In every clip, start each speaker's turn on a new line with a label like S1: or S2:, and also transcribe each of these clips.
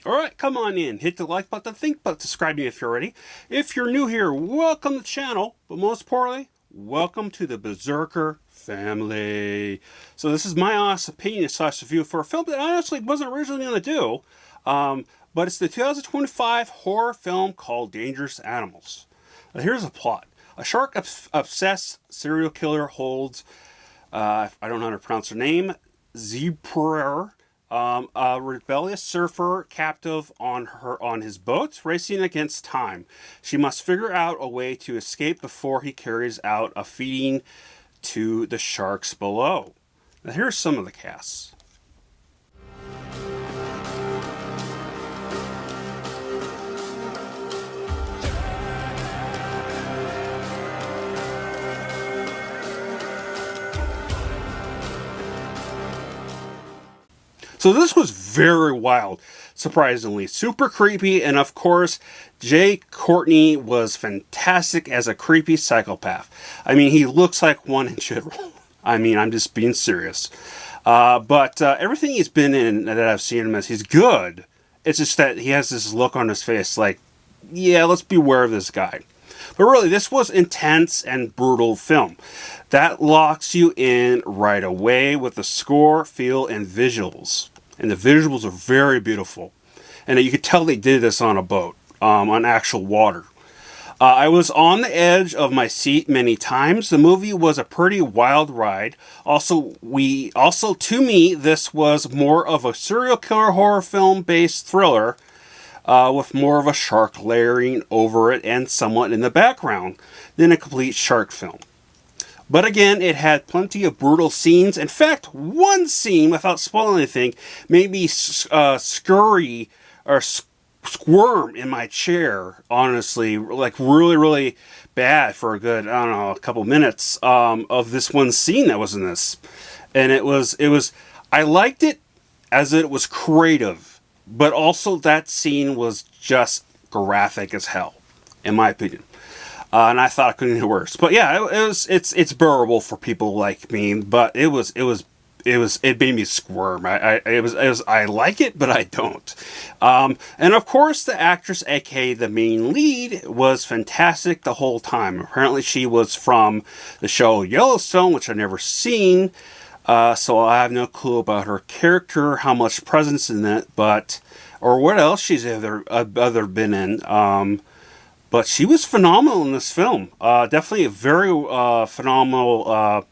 S1: Alright, come on in. Hit the like button, think button, subscribe me if you're ready. If you're new here, welcome to the channel. But most importantly, welcome to the Berserker family. So this is my honest opinion slash review for a film that I honestly wasn't originally going to do. But it's the 2025 horror film called Dangerous Animals. Now here's a plot. A shark-obsessed serial killer holds, I don't know how to pronounce her name, Zeeper, a rebellious surfer captive on his boat, racing against time. She must figure out a way to escape before he carries out a feeding to the sharks below. Now here's some of the casts. So this was very wild, surprisingly. Super creepy, and of course, Jai Courtney was fantastic as a creepy psychopath. I mean, he looks like one in general. I mean, I'm just being serious. But everything he's been in that I've seen him as, he's good. It's just that he has this look on his face like, yeah, let's beware of this guy. But really, this was intense and brutal film. That locks you in right away with the score, feel, and visuals. And the visuals are very beautiful. And you could tell they did this on a boat, on actual water. I was on the edge of my seat many times. The movie was a pretty wild ride. Also, to me, this was more of a serial killer horror film-based thriller, with more of a shark layering over it and somewhat in the background than a complete shark film. But again, it had plenty of brutal scenes. In fact, one scene, without spoiling anything, made me scurry or squirm in my chair, honestly, like really, really bad for a good, I don't know, a couple minutes of this one scene that was in this. And it was, I liked it as it was creative. But also that scene was just graphic as hell, in my opinion. And I thought it couldn't get worse. But yeah, it's bearable for people like me. But it made me squirm. I like it, but I don't. And of course, the actress, aka the main lead, was fantastic the whole time. Apparently, she was from the show Yellowstone, which I've never seen. So I have no clue about her character, how much presence in it, or what else she's ever been in. But she was phenomenal in this film. Definitely a very phenomenal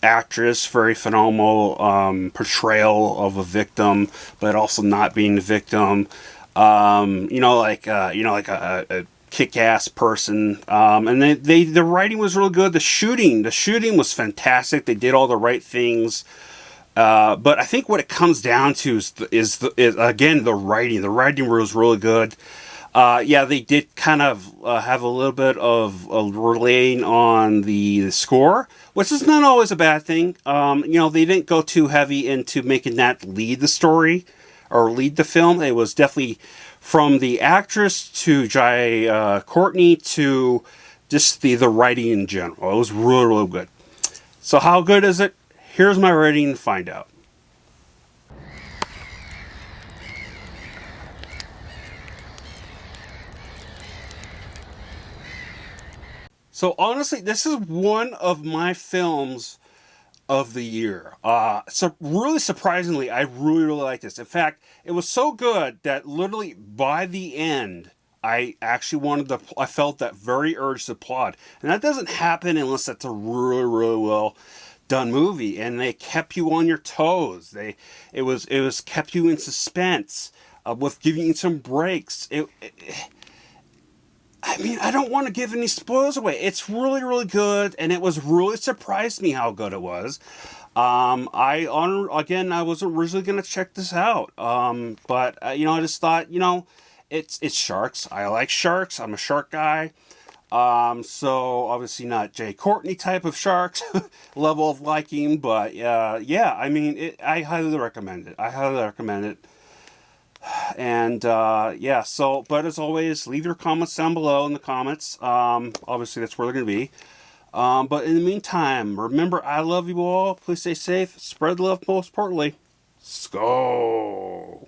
S1: actress, very phenomenal portrayal of a victim, but also not being the victim. Like a kick-ass person, and the writing was really good. The shooting was fantastic. They did all the right things, but I think what it comes down to is again the writing. The writing was really good. Yeah, they did kind of have a little bit of relaying on the score, which is not always a bad thing. They didn't go too heavy into making that lead the story or lead the film. It was definitely from the actress to Jai Courtney to just the writing in general. It was really, really good. So how good is it? Here's my rating to find out. So honestly, this is one of my films of the year. So really surprisingly, I really, really like this. In fact, it was so good that literally by the end, I actually I felt that very urge to applaud. And that doesn't happen unless that's a really, really well done movie. And they kept you on your toes. It was kept you in suspense, with giving you some breaks. I mean, I don't want to give any spoilers away. It's really, really good, and it was really surprised me how good it was. I wasn't originally going to check this out, but I just thought, it's sharks. I like sharks. I'm a shark guy. So obviously not Jai Courtney type of sharks level of liking, but yeah, I mean, I highly recommend it. And but as always, leave your comments down below in the comments. Obviously that's where they're going to be. But in the meantime, remember, I love you all. Please stay safe. Spread love, most importantly. Skull.